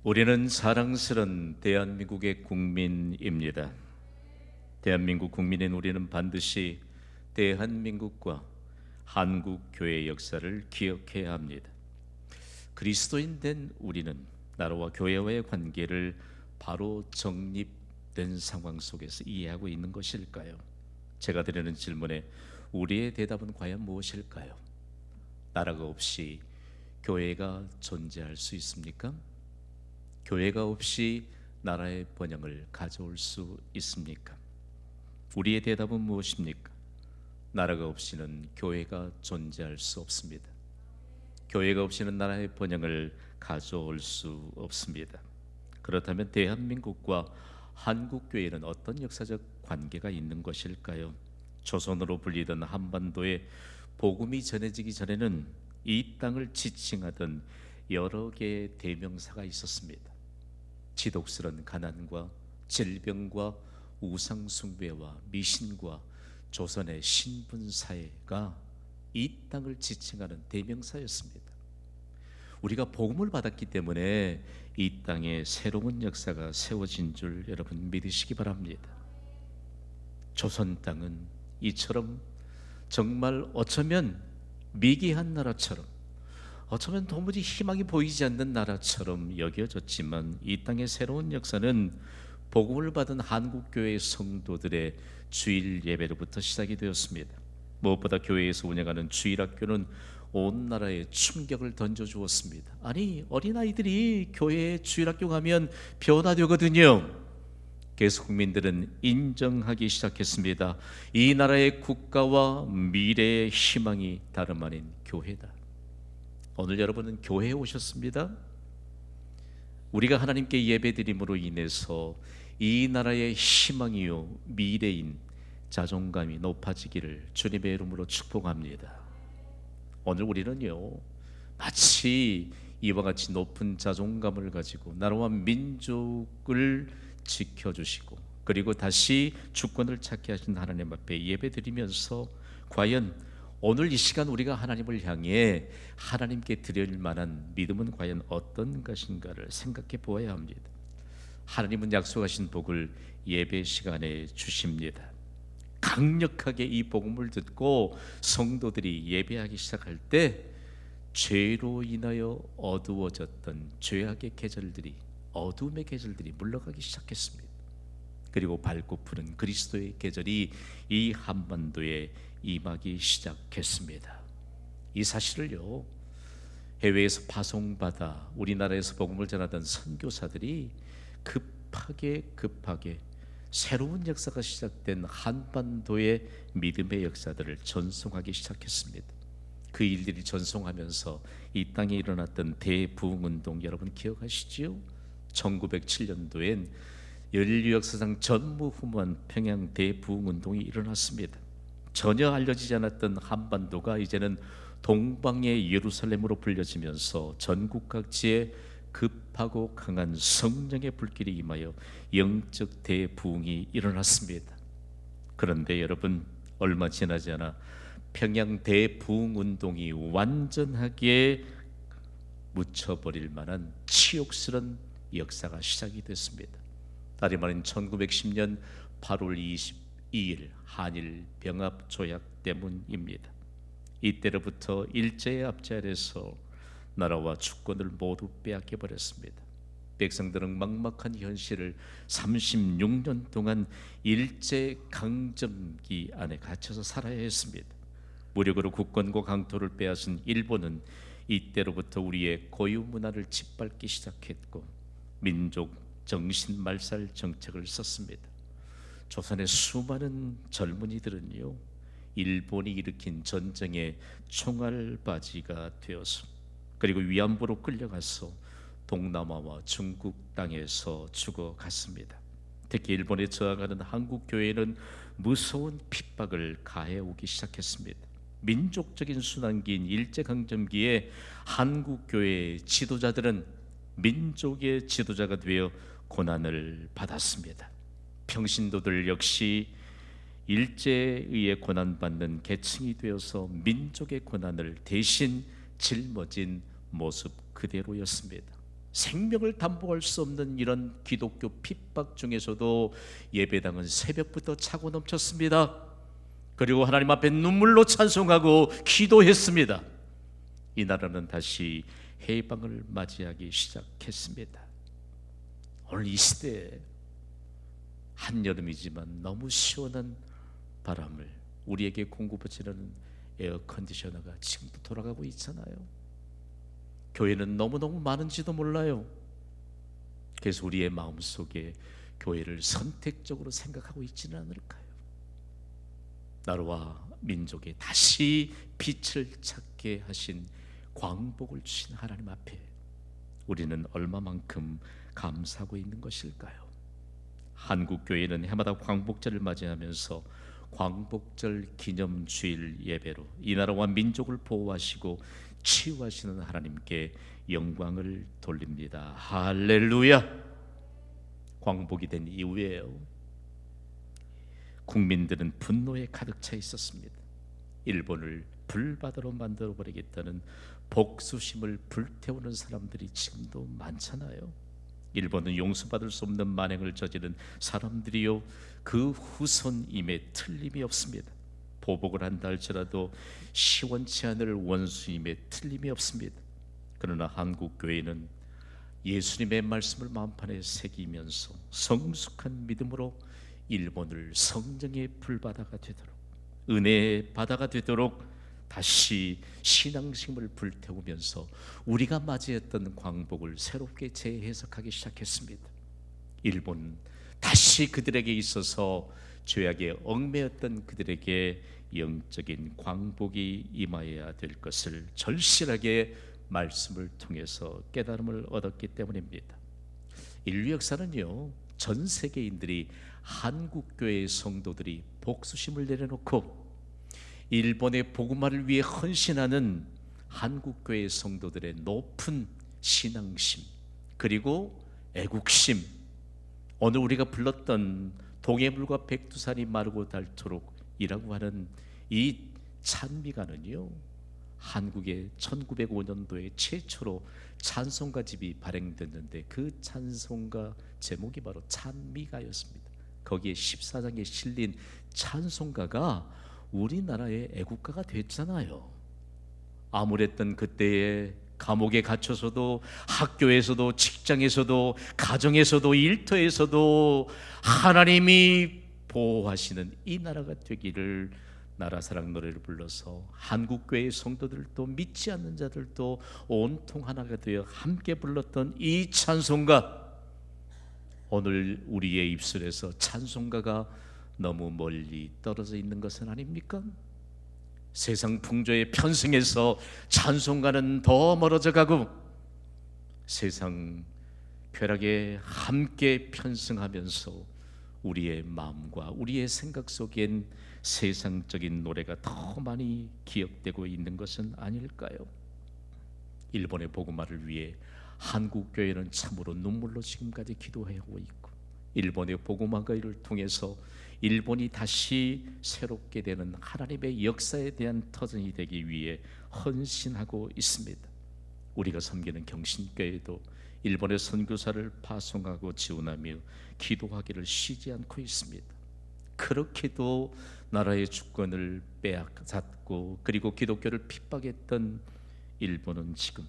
우리는 사랑스런 대한민국의 국민입니다. 대한민국 국민인 우리는 반드시 대한민국과 한국 교회의 역사를 기억해야 합니다. 그리스도인 된 우리는 나라와 교회와의 관계를 바로 정립된 상황 속에서 이해하고 있는 것일까요? 제가 드리는 질문에 우리의 대답은 과연 무엇일까요? 나라가 없이 교회가 존재할 수 있습니까? 교회가 없이 나라의 번영을 가져올 수 있습니까? 우리의 대답은 무엇입니까? 나라가 없이는 교회가 존재할 수 없습니다. 교회가 없이는 나라의 번영을 가져올 수 없습니다. 그렇다면 대한민국과 한국교회는 어떤 역사적 관계가 있는 것일까요? 조선으로 불리던 한반도에 복음이 전해지기 전에는 이 땅을 지칭하던 여러 개의 대명사가 있었습니다. 지독스런 가난과 질병과 우상숭배와 미신과 조선의 신분사회가 이 땅을 지칭하는 대명사였습니다. 우리가 복음을 받았기 때문에 이 땅에 새로운 역사가 세워진 줄 여러분 믿으시기 바랍니다. 조선 땅은 이처럼 정말 어쩌면 미개한 나라처럼, 어쩌면 도무지 희망이 보이지 않는 나라처럼 여겨졌지만, 이 땅의 새로운 역사는 복음을 받은 한국교회 성도들의 주일 예배로부터 시작이 되었습니다. 무엇보다 교회에서 운영하는 주일학교는 온 나라에 충격을 던져주었습니다. 아니, 어린아이들이 교회에 주일학교 가면 변화되거든요. 그래서 국민들은 인정하기 시작했습니다. 이 나라의 국가와 미래의 희망이 다름 아닌 교회다. 오늘 여러분은 교회에 오셨습니다. 우리가 하나님께 예배드림으로 인해서 이 나라의 희망이요 미래인 자존감이 높아지기를 주님의 이름으로 축복합니다. 오늘 우리는요, 마치 이와 같이 높은 자존감을 가지고 나라와 민족을 지켜주시고 그리고 다시 주권을 찾게 하신 하나님 앞에 예배드리면서 과연 오늘 이 시간 우리가 하나님을 향해 하나님께 드릴 만한 믿음은 과연 어떤 것인가를 생각해 보아야 합니다. 하나님은 약속하신 복을 예배 시간에 주십니다. 강력하게 이 복음을 듣고 성도들이 예배하기 시작할 때 죄로 인하여 어두워졌던 죄악의 계절들이, 어둠의 계절들이 물러가기 시작했습니다. 그리고 밝고 푸른 그리스도의 계절이 이 한반도에 임하기 시작했습니다. 이 사실을요, 해외에서 파송받아 우리나라에서 복음을 전하던 선교사들이 급하게 새로운 역사가 시작된 한반도의 믿음의 역사들을 전송하기 시작했습니다. 그 일들이 전송하면서 이 땅에 일어났던 대부흥운동 여러분 기억하시지요? 1907년도엔 인류 역사상 전무후무한 평양 대부흥운동이 일어났습니다. 전혀 알려지지 않았던 한반도가 이제는 동방의 예루살렘으로 불려지면서 전국 각지에 급하고 강한 성령의 불길이 임하여 영적 대부흥이 일어났습니다. 그런데 여러분, 얼마 지나지 않아 평양 대부흥운동이 완전하게 묻혀버릴 만한 치욕스런 역사가 시작이 됐습니다. 다리 말인 1910년 8월 22일 한일 병합 조약 때문입니다. 이때로부터 일제의 압제 아래서 나라와 주권을 모두 빼앗겨 버렸습니다. 백성들은 막막한 현실을 36년 동안 일제 강점기 안에 갇혀서 살아야 했습니다. 무력으로 국권과 강토를 빼앗은 일본은 이때로부터 우리의 고유 문화를 짓밟기 시작했고 민족 정신 말살 정책을 썼습니다. 조선의 수많은 젊은이들은요, 일본이 일으킨 전쟁의 총알바지가 되어서 그리고 위안부로 끌려가서 동남아와 중국 땅에서 죽어갔습니다. 특히 일본에 저항하는 한국 교회는 무서운 핍박을 가해오기 시작했습니다. 민족적인 순환기인 일제강점기에 한국 교회의 지도자들은 민족의 지도자가 되어 고난을 받았습니다. 평신도들 역시 일제에 의해 고난받는 계층이 되어서 민족의 고난을 대신 짊어진 모습 그대로였습니다. 생명을 담보할 수 없는 이런 기독교 핍박 중에서도 예배당은 새벽부터 차고 넘쳤습니다. 그리고 하나님 앞에 눈물로 찬송하고 기도했습니다. 이 나라는 다시 해방을 맞이하기 시작했습니다. 오늘 이 시대에 한여름이지만 너무 시원한 바람을 우리에게 공급해주는 에어컨디셔너가 지금도 돌아가고 있잖아요. 교회는 너무너무 많은지도 몰라요. 그래서 우리의 마음속에 교회를 선택적으로 생각하고 있지는 않을까요? 나라와 민족에 다시 빛을 찾게 하신 광복을 주신 하나님 앞에 우리는 얼마만큼 감사하고 있는 것일까요? 한국교회는 해마다 광복절을 맞이하면서 광복절 기념주일 예배로 이 나라와 민족을 보호하시고 치유하시는 하나님께 영광을 돌립니다. 할렐루야. 광복이 된 이후에요, 국민들은 분노에 가득 차 있었습니다. 일본을 불바다로 만들어버리겠다는 복수심을 불태우는 사람들이 지금도 많잖아요. 일본은 용서받을 수 없는 만행을 저지른 사람들이요, 그 후손임에 틀림이 없습니다. 보복을 한다 할지라도 시원치 않을 원수임에 틀림이 없습니다. 그러나 한국교회는 예수님의 말씀을 마음판에 새기면서 성숙한 믿음으로 일본을 성령의 불바다가 되도록, 은혜의 바다가 되도록 다시 신앙심을 불태우면서 우리가 맞이했던 광복을 새롭게 재해석하기 시작했습니다. 일본 다시 그들에게 있어서 죄악에 얽매였던 그들에게 영적인 광복이 임하여야 될 것을 절실하게 말씀을 통해서 깨달음을 얻었기 때문입니다. 인류 역사는요, 전 세계인들이 한국교회의 성도들이 복수심을 내려놓고 일본의 복음화를 위해 헌신하는 한국교회 성도들의 높은 신앙심, 그리고 애국심, 오늘 우리가 불렀던 동해물과 백두산이 마르고 닳도록 이라고 하는 이 찬미가는요, 한국의 1905년도에 최초로 찬송가집이 발행됐는데 그 찬송가 제목이 바로 찬미가였습니다. 거기에 14장에 실린 찬송가가 우리나라의 애국가가 됐잖아요. 암울했던 그때에 감옥에 갇혀서도, 학교에서도, 직장에서도, 가정에서도, 일터에서도 하나님이 보호하시는 이 나라가 되기를 나라사랑 노래를 불러서 한국교회의 성도들도 믿지 않는 자들도 온통 하나가 되어 함께 불렀던 이 찬송가, 오늘 우리의 입술에서 찬송가가 너무 멀리 떨어져 있는 것은 아닙니까? 세상 풍조에 편승해서 찬송가는 더 멀어져 가고 세상 쾌락에 함께 편승하면서 우리의 마음과 우리의 생각 속엔 세상적인 노래가 더 많이 기억되고 있는 것은 아닐까요? 일본의 복음화를 위해 한국교회는 참으로 눈물로 지금까지 기도하고 있고, 일본의 복음화를 통해서 일본이 다시 새롭게 되는 하나님의 역사에 대한 터전이 되기 위해 헌신하고 있습니다. 우리가 섬기는 경신교회도 일본의 선교사를 파송하고 지원하며 기도하기를 쉬지 않고 있습니다. 그렇게도 나라의 주권을 빼앗았고 그리고 기독교를 핍박했던 일본은 지금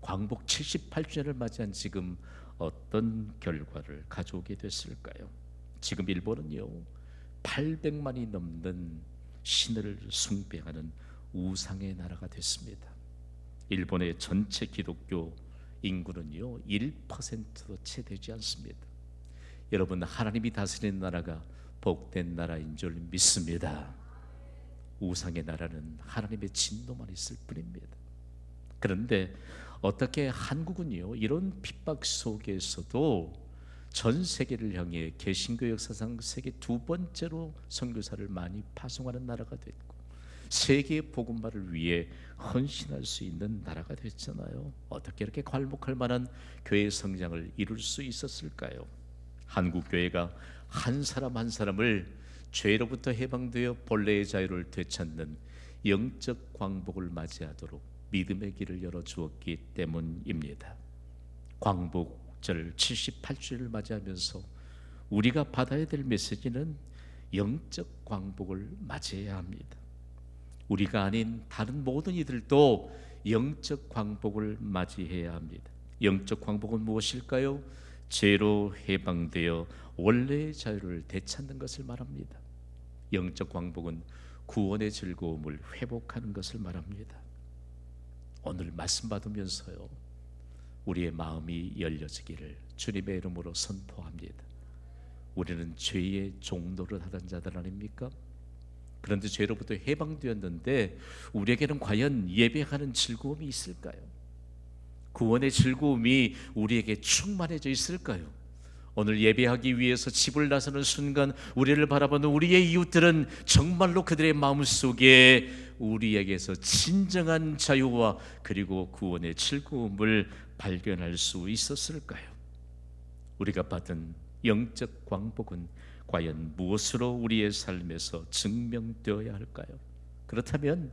광복 78주년을 맞이한 지금 어떤 결과를 가져오게 됐을까요? 지금 일본은요, 800만이 넘는 신을 숭배하는 우상의 나라가 됐습니다. 일본의 전체 기독교 인구는요 1%도 채 되지 않습니다. 여러분, 하나님이 다스리는 나라가 복된 나라인 줄 믿습니다. 우상의 나라는 하나님의 진노만 있을 뿐입니다. 그런데 어떻게 한국은요 이런 핍박 속에서도 전 세계를 향해 개신교 역사상 세계 두 번째로 선교사를 많이 파송하는 나라가 됐고 세계 복음화를 위해 헌신할 수 있는 나라가 됐잖아요. 어떻게 이렇게 괄목할 만한 교회 성장을 이룰 수 있었을까요? 한국 교회가 한 사람 한 사람을 죄로부터 해방되어 본래의 자유를 되찾는 영적 광복을 맞이하도록 믿음의 길을 열어 주었기 때문입니다. 광복절 78주를 맞이하면서 우리가 받아야 될 메시지는 영적 광복을 맞이해야 합니다. 우리가 아닌 다른 모든 이들도 영적 광복을 맞이해야 합니다. 영적 광복은 무엇일까요? 죄로 해방되어 원래의 자유를 되찾는 것을 말합니다. 영적 광복은 구원의 즐거움을 회복하는 것을 말합니다. 오늘 말씀 받으면서요, 우리의 마음이 열려지기를 주님의 이름으로 선포합니다. 우리는 죄의 종노릇 하던 자들 아닙니까? 그런데 죄로부터 해방되었는데 우리에게는 과연 예배하는 즐거움이 있을까요? 구원의 즐거움이 우리에게 충만해져 있을까요? 오늘 예배하기 위해서 집을 나서는 순간 우리를 바라보는 우리의 이웃들은 정말로 그들의 마음속에 우리에게서 진정한 자유와 그리고 구원의 즐거움을 발견할 수 있었을까요? 우리가 받은 영적 광복은 과연 무엇으로 우리의 삶에서 증명되어야 할까요? 그렇다면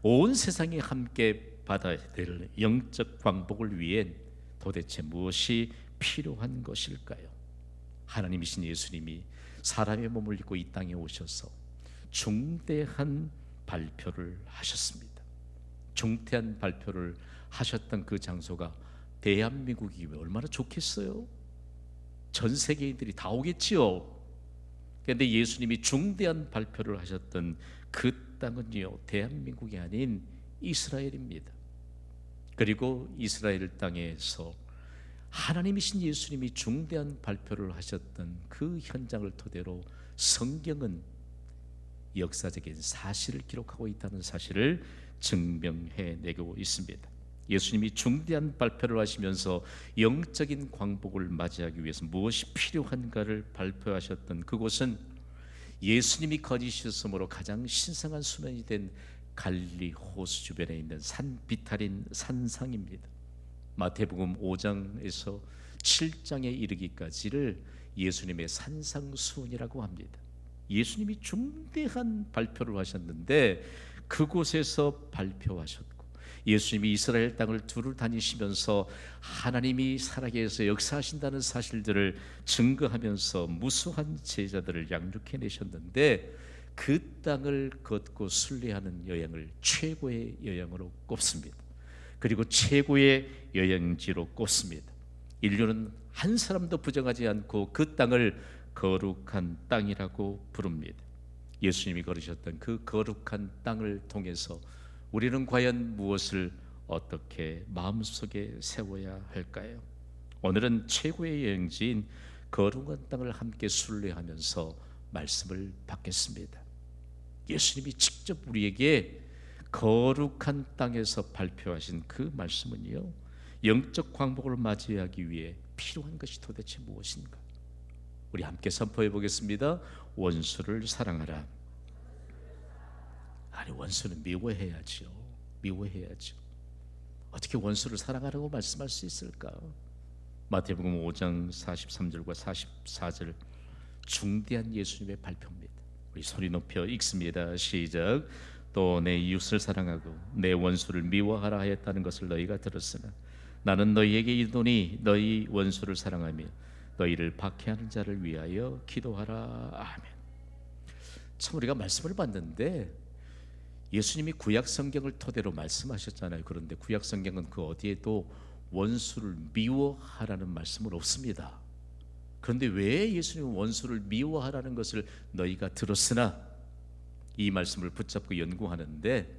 온 세상이 함께 받아야 될 영적 광복을 위해 도대체 무엇이 필요한 것일까요? 하나님이신 예수님이 사람의 몸을 입고 이 땅에 오셔서 중대한 발표를 하셨습니다. 중대한 발표를 하셨던 그 장소가 대한민국이면 얼마나 좋겠어요? 전 세계인들이 다 오겠지요. 그런데 예수님이 중대한 발표를 하셨던 그 땅은요, 대한민국이 아닌 이스라엘입니다. 그리고 이스라엘 땅에서 하나님이신 예수님이 중대한 발표를 하셨던 그 현장을 토대로 성경은 역사적인 사실을 기록하고 있다는 사실을 증명해내고 있습니다. 예수님이 중대한 발표를 하시면서 영적인 광복을 맞이하기 위해서 무엇이 필요한가를 발표하셨던 그곳은 예수님이 거주하셨으므로 가장 신성한 수면이 된 갈릴리 호수 주변에 있는 산 비탈인 산상입니다. 마태복음 5장에서 7장에 이르기까지를 예수님의 산상수훈이라고 합니다. 예수님이 중대한 발표를 하셨는데 그곳에서 발표하셨고, 예수님이 이스라엘 땅을 두루 다니시면서 하나님이 살아계셔서 역사하신다는 사실들을 증거하면서 무수한 제자들을 양육해내셨는데 그 땅을 걷고 순례하는 여행을 최고의 여행으로 꼽습니다. 그리고 최고의 여행지로 꼽습니다. 인류는 한 사람도 부정하지 않고 그 땅을 거룩한 땅이라고 부릅니다. 예수님이 걸으셨던 그 거룩한 땅을 통해서 우리는 과연 무엇을 어떻게 마음속에 세워야 할까요? 오늘은 최고의 여행지인 거룩한 땅을 함께 순례하면서 말씀을 받겠습니다. 예수님이 직접 우리에게 거룩한 땅에서 발표하신 그 말씀은요, 영적 광복을 맞이하기 위해 필요한 것이 도대체 무엇인가? 우리 함께 선포해 보겠습니다. 원수를 사랑하라. 아니, 원수는 미워해야죠. 미워해야죠. 어떻게 원수를 사랑하라고 말씀할 수 있을까? 마태복음 5장 43절과 44절 중대한 예수님의 발표입니다. 우리 소리 높여 읽습니다. 시작. 또 내 이웃을 사랑하고 내 원수를 미워하라 하였다는 것을 너희가 들었으나 나는 너희에게 이르노니 너희 원수를 사랑하며 너희를 박해하는 자를 위하여 기도하라. 아멘. 참, 우리가 말씀을 봤는데 예수님이 구약 성경을 토대로 말씀하셨잖아요. 그런데 구약 성경은 그 어디에도 원수를 미워하라는 말씀은 없습니다. 그런데 왜 예수님은 원수를 미워하라는 것을 너희가 들었으나, 이 말씀을 붙잡고 연구하는데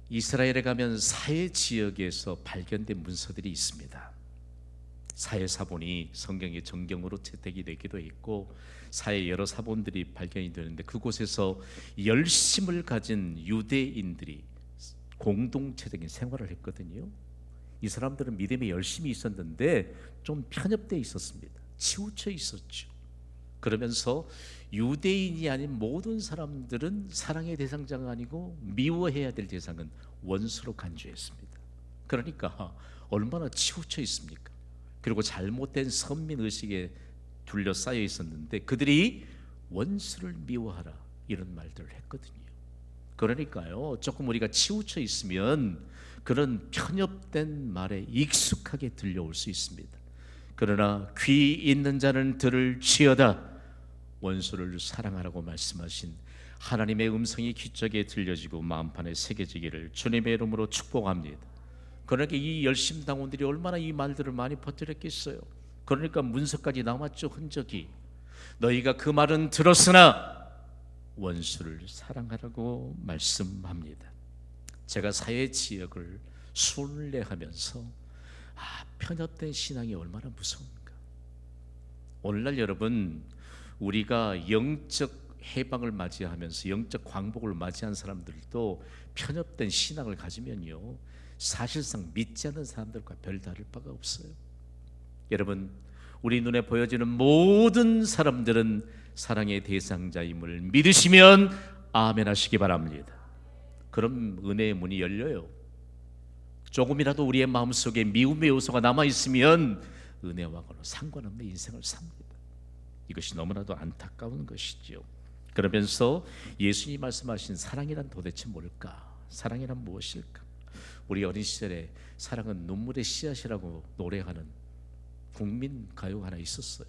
이스라엘에 가면 사해 지역에서 발견된 문서들이 있습니다. 사해 사본이 성경의 정경으로 채택이 되기도 했고 사해 여러 사본들이 발견이 되는데 그곳에서 열심을 가진 유대인들이 공동체적인 생활을 했거든요. 이 사람들은 믿음에 열심히 있었는데 좀 편협되어 있었습니다. 치우쳐 있었죠. 그러면서 유대인이 아닌 모든 사람들은 사랑의 대상자가 아니고 미워해야 될 대상은 원수로 간주했습니다. 그러니까 얼마나 치우쳐 있습니까? 그리고 잘못된 선민의식에 둘러싸여 있었는데 그들이 원수를 미워하라 이런 말들을 했거든요. 그러니까요, 조금 우리가 치우쳐 있으면 그런 편협된 말에 익숙하게 들려올 수 있습니다. 그러나 귀 있는 자는 들을지어다. 원수를 사랑하라고 말씀하신 하나님의 음성이 귀적에 들려지고 마음판에 새겨지기를 주님의 이름으로 축복합니다. 그러니까 이 열심당원들이 얼마나 이 말들을 많이 퍼뜨렸겠어요. 그러니까 문서까지 남았죠, 흔적이. 너희가 그 말은 들었으나 원수를 사랑하라고 말씀합니다. 제가 사회 지역을 순례하면서 편협된 신앙이 얼마나 무서운가. 오늘날 여러분, 우리가 영적 해방을 맞이하면서 영적 광복을 맞이한 사람들도 편협된 신앙을 가지면요, 사실상 믿지 않는 사람들과 별 다를 바가 없어요. 여러분, 우리 눈에 보여지는 모든 사람들은 사랑의 대상자임을 믿으시면 아멘 하시기 바랍니다. 그럼 은혜의 문이 열려요. 조금이라도 우리의 마음속에 미움의 요소가 남아있으면 은혜와는 상관없는 인생을 삽니다. 이것이 너무나도 안타까운 것이죠. 그러면서 예수님이 말씀하신 사랑이란 도대체 뭘까? 사랑이란 무엇일까? 우리 어린 시절에 사랑은 눈물의 씨앗이라고 노래하는 국민 가요가 하나 있었어요.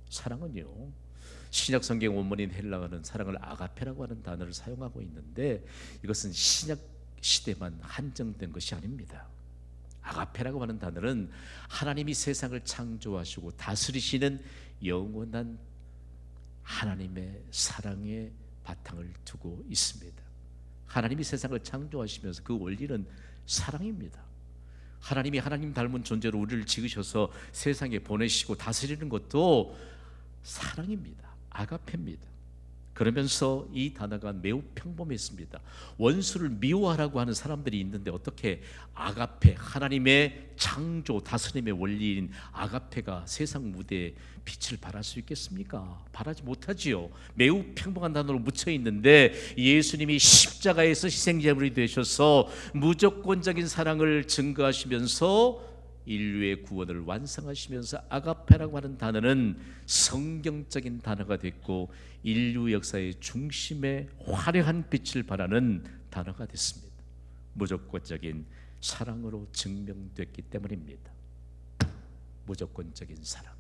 사랑은요, 신약 성경 원문인 헬라어는 사랑을 아가페라고 하는 단어를 사용하고 있는데 이것은 신약 시대만 한정된 것이 아닙니다. 아가페라고 하는 단어는 하나님이 세상을 창조하시고 다스리시는 영원한 하나님의 사랑의 바탕을 두고 있습니다. 하나님이 세상을 창조하시면서 그 원리는 사랑입니다. 하나님이 하나님 닮은 존재로 우리를 지으셔서 세상에 보내시고 다스리는 것도 사랑입니다. 아가페입니다. 그러면서 이 단어가 매우 평범했습니다. 원수를 미워하라고 하는 사람들이 있는데 어떻게 아가페, 하나님의 창조 다스림의 원리인 아가페가 세상 무대에 빛을 발할 수 있겠습니까? 발하지 못하지요. 매우 평범한 단어로 묻혀 있는데 예수님이 십자가에서 희생제물이 되셔서 무조건적인 사랑을 증거하시면서 인류의 구원을 완성하시면서 아가페라고 하는 단어는 성경적인 단어가 됐고 인류 역사의 중심에 화려한 빛을 발하는 단어가 됐습니다. 무조건적인 사랑으로 증명됐기 때문입니다. 무조건적인 사랑.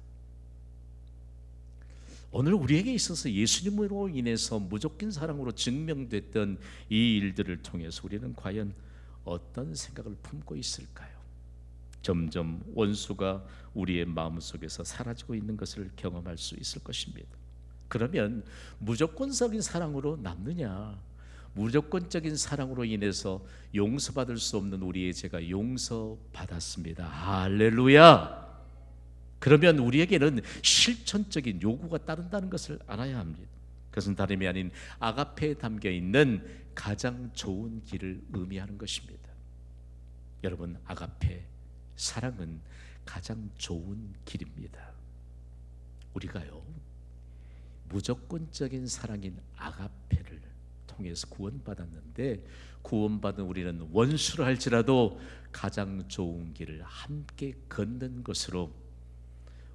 오늘 우리에게 있어서 예수님으로 인해서 무조건 사랑으로 증명됐던 이 일들을 통해서 우리는 과연 어떤 생각을 품고 있을까요? 점점 원수가 우리의 마음속에서 사라지고 있는 것을 경험할 수 있을 것입니다. 그러면 무조건적인 사랑으로 남느냐? 무조건적인 사랑으로 인해서 용서받을 수 없는 우리의 죄가 용서받았습니다. 할렐루야! 그러면 우리에게는 실천적인 요구가 따른다는 것을 알아야 합니다. 그것은 다름이 아닌 아가페에 담겨 있는 가장 좋은 길을 의미하는 것입니다. 여러분, 아가페, 사랑은 가장 좋은 길입니다. 우리가요, 무조건적인 사랑인 아가페를 통해서 구원받았는데 구원받은 우리는 원수를 할지라도 가장 좋은 길을 함께 걷는 것으로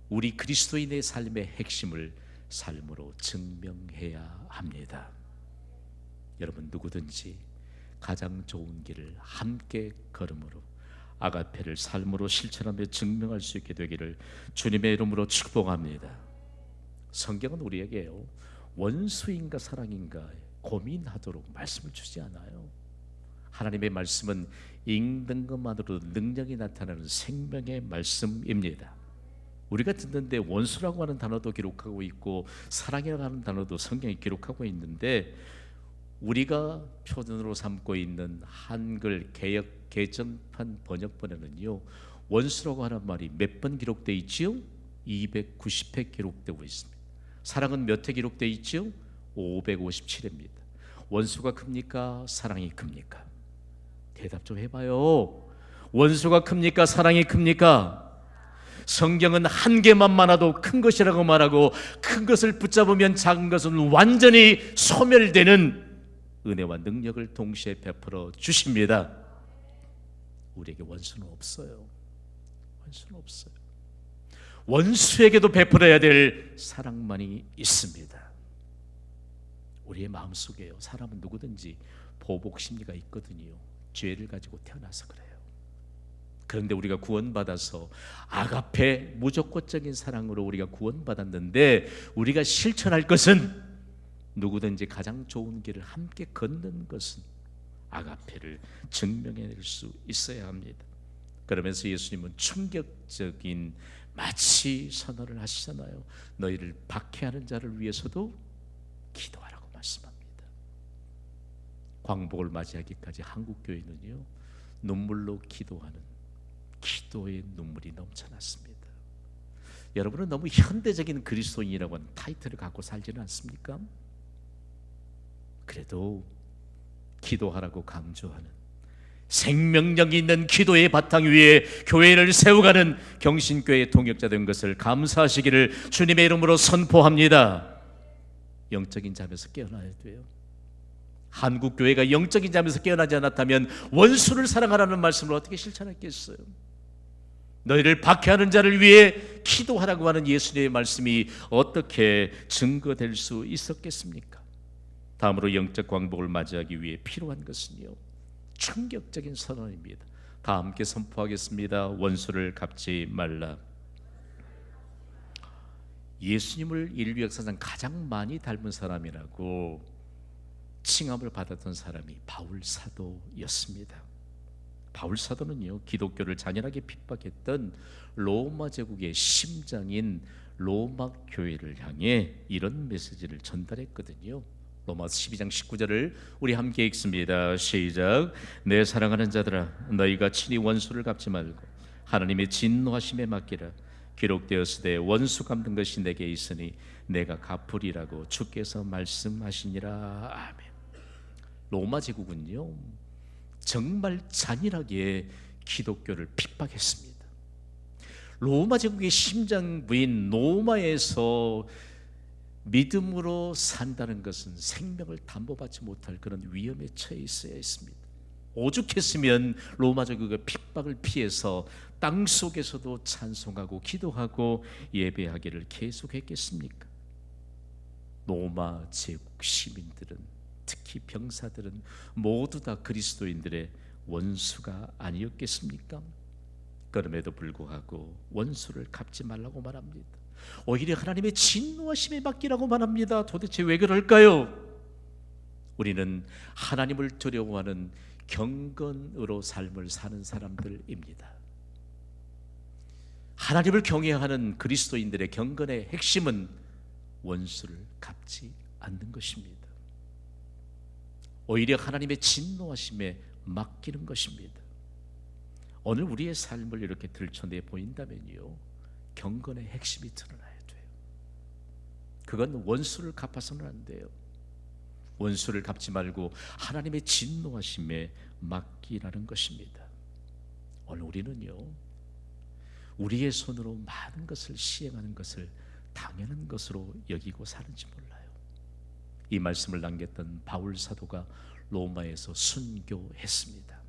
우리 그리스도인의 삶의 핵심을 삶으로 증명해야 합니다. 여러분, 누구든지 가장 좋은 길을 함께 걸음으로 아가페를 삶으로 실천하며 증명할 수 있게 되기를 주님의 이름으로 축복합니다. 성경은 우리에게요, 원수인가 사랑인가 고민하도록 말씀을 주지 않아요. 하나님의 말씀은 읽는 것만으로도 능력이 나타나는 생명의 말씀입니다. 우리가 듣는데 원수라고 하는 단어도 기록하고 있고 사랑이라고 하는 단어도 성경에 기록하고 있는데 우리가 표준으로 삼고 있는 한글 개역 개정판 번역본에는요, 원수라고 하는 말이 몇 번 기록되어 있지요? 290회 기록되고 있습니다. 사랑은 몇 회 기록되어 있지요? 557회입니다. 원수가 큽니까? 사랑이 큽니까? 대답 좀 해봐요. 원수가 큽니까? 사랑이 큽니까? 성경은 한 개만 많아도 큰 것이라고 말하고 큰 것을 붙잡으면 작은 것은 완전히 소멸되는 은혜와 능력을 동시에 베풀어 주십니다. 우리에게 원수는 없어요. 원수는 없어요. 원수에게도 베풀어야 될 사랑만이 있습니다. 우리의 마음속에요, 사람은 누구든지 보복 심리가 있거든요. 죄를 가지고 태어나서 그래요. 그런데 우리가 구원받아서 아가페, 무조건적인 사랑으로 우리가 구원받았는데, 우리가 실천할 것은 누구든지 가장 좋은 길을 함께 걷는 것은 아가페를 증명해낼 수 있어야 합니다. 그러면서 예수님은 충격적인 마치 선언을 하시잖아요. 너희를 박해하는 자를 위해서도 기도하라고 말씀합니다. 광복을 맞이하기까지 한국교회는요, 눈물로 기도하는 기도의 눈물이 넘쳐났습니다. 여러분은 너무 현대적인 그리스도인이라고 하는 타이틀을 갖고 살지는 않습니까? 그래도 기도하라고 강조하는, 생명력 있는 기도의 바탕 위에 교회를 세워가는 경신교회의 동역자 된 것을 감사하시기를 주님의 이름으로 선포합니다. 영적인 잠에서 깨어나야 돼요. 한국교회가 영적인 잠에서 깨어나지 않았다면 원수를 사랑하라는 말씀을 어떻게 실천했겠어요? 너희를 박해하는 자를 위해 기도하라고 하는 예수님의 말씀이 어떻게 증거될 수 있었겠습니까? 다음으로 영적 광복을 맞이하기 위해 필요한 것은요, 충격적인 선언입니다. 다 함께 선포하겠습니다. 원수를 갚지 말라. 예수님을 인류 역사상 가장 많이 닮은 사람이라고 칭함을 받았던 사람이 바울 사도였습니다. 바울 사도는요, 기독교를 잔인하게 핍박했던 로마 제국의 심장인 로마 교회를 향해 이런 메시지를 전달했거든요. 로마서 12장 19절을 우리 함께 읽습니다. 시작. 내 사랑하는 자들아, 너희가 친히 원수를 갚지 말고 하나님의 진노하심에 맡기라. 기록되었으되 원수 갚는 것이 내게 있으니 내가 갚으리라고 주께서 말씀하시니라. 아멘. 로마 제국은요, 정말 잔인하게 기독교를 핍박했습니다. 로마 제국의 심장부인 로마에서 믿음으로 산다는 것은 생명을 담보받지 못할 그런 위험에 처해 있어야 했습니다. 오죽했으면 로마 제국의 핍박을 피해서 땅 속에서도 찬송하고 기도하고 예배하기를 계속했겠습니까? 로마 제국 시민들은, 특히 병사들은 모두 다 그리스도인들의 원수가 아니었겠습니까? 그럼에도 불구하고 원수를 갚지 말라고 말합니다. 오히려 하나님의 진노하심에 맡기라고 말합니다. 도대체 왜 그럴까요? 우리는 하나님을 두려워하는 경건으로 삶을 사는 사람들입니다. 하나님을 경외하는 그리스도인들의 경건의 핵심은 원수를 갚지 않는 것입니다. 오히려 하나님의 진노하심에 맡기는 것입니다. 오늘 우리의 삶을 이렇게 들춰내 보인다면요, 경건의 핵심이 드러나야 돼요. 그건 원수를 갚아서는 안 돼요. 원수를 갚지 말고 하나님의 진노하심에 맡기라는 것입니다. 오늘 우리는요, 우리의 손으로 많은 것을 시행하는 것을 당연한 것으로 여기고 사는지 몰라요. 이 말씀을 남겼던 바울 사도가 로마에서 순교했습니다.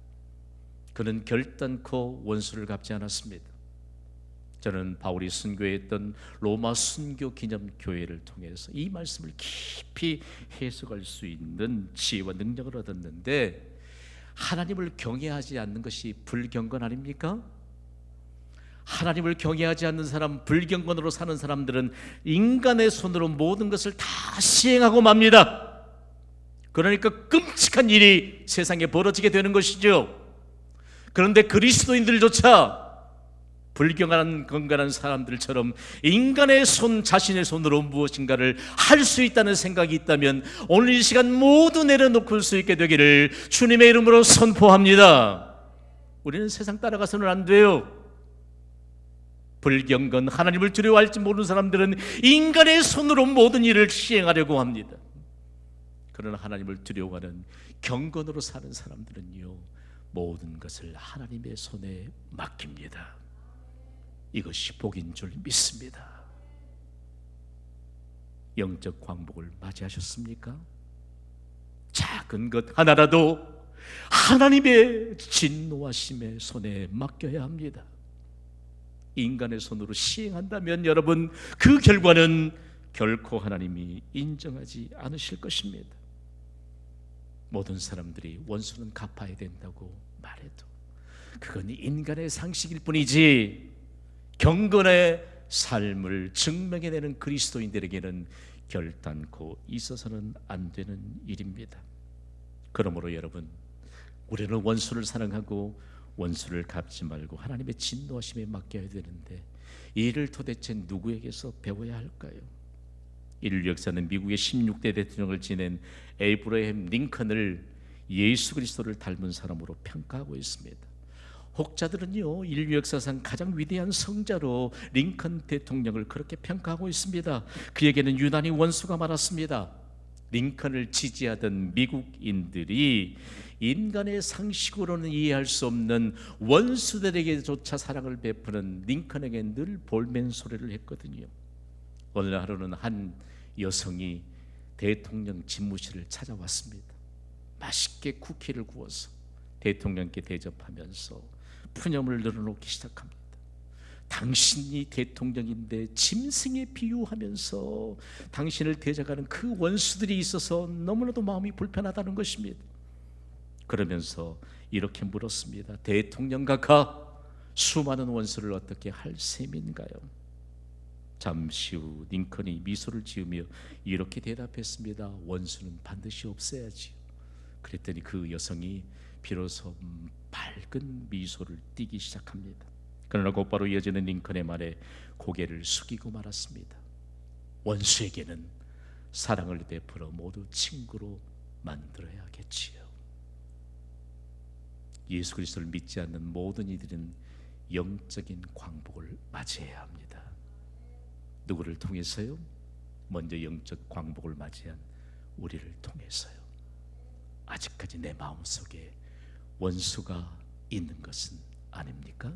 그는 결단코 원수를 갚지 않았습니다. 저는 바울이 순교했던 로마 순교 기념 교회를 통해서 이 말씀을 깊이 해석할 수 있는 지혜와 능력을 얻었는데, 하나님을 경외하지 않는 것이 불경건 아닙니까? 하나님을 경외하지 않는 사람, 불경건으로 사는 사람들은 인간의 손으로 모든 것을 다 시행하고 맙니다. 그러니까 끔찍한 일이 세상에 벌어지게 되는 것이죠. 그런데 그리스도인들조차 불경한 건강한 사람들처럼 인간의 손, 자신의 손으로 무엇인가를 할 수 있다는 생각이 있다면 오늘 이 시간 모두 내려놓을 수 있게 되기를 주님의 이름으로 선포합니다. 우리는 세상 따라가서는 안 돼요. 불경건, 하나님을 두려워할지 모르는 사람들은 인간의 손으로 모든 일을 시행하려고 합니다. 그러나 하나님을 두려워하는 경건으로 사는 사람들은요, 모든 것을 하나님의 손에 맡깁니다. 이것이 복인 줄 믿습니다. 영적 광복을 맞이하셨습니까? 작은 것 하나라도 하나님의 진노하심의 손에 맡겨야 합니다. 인간의 손으로 시행한다면 여러분, 그 결과는 결코 하나님이 인정하지 않으실 것입니다. 모든 사람들이 원수는 갚아야 된다고 말해도 그건 인간의 상식일 뿐이지 경건의 삶을 증명해내는 그리스도인들에게는 결단코 있어서는 안 되는 일입니다. 그러므로 여러분, 우리는 원수를 사랑하고 원수를 갚지 말고 하나님의 진노하심에 맡겨야 되는데 이 일을 도대체 누구에게서 배워야 할까요? 인류 역사는 미국의 16대 대통령을 지낸 에이브러햄 링컨을 예수 그리스도를 닮은 사람으로 평가하고 있습니다. 혹자들은요, 인류 역사상 가장 위대한 성자로 링컨 대통령을 그렇게 평가하고 있습니다. 그에게는 유난히 원수가 많았습니다. 링컨을 지지하던 미국인들이 인간의 상식으로는 이해할 수 없는 원수들에게조차 사랑을 베푸는 링컨에게 늘 볼멘 소리를 했거든요. 어느 하루는 한 여성이 대통령 집무실을 찾아왔습니다. 맛있게 쿠키를 구워서 대통령께 대접하면서 푸념을 늘어놓기 시작합니다. 당신이 대통령인데 짐승에 비유하면서 당신을 대적하는 그 원수들이 있어서 너무나도 마음이 불편하다는 것입니다. 그러면서 이렇게 물었습니다. 대통령 각하, 수많은 원수를 어떻게 할 셈인가요? 잠시 후 링컨이 미소를 지으며 이렇게 대답했습니다. 원수는 반드시 없애야지요. 그랬더니 그 여성이 비로소 밝은 미소를 띠기 시작합니다. 그러나 곧바로 이어지는 링컨의 말에 고개를 숙이고 말았습니다. 원수에게는 사랑을 베풀어 모두 친구로 만들어야겠지요. 예수 그리스도를 믿지 않는 모든 이들은 영적인 광복을 맞이해야 합니다. 누구를 통해서요? 먼저 영적 광복을 맞이한 우리를 통해서요. 아직까지 내 마음속에 원수가 있는 것은 아닙니까?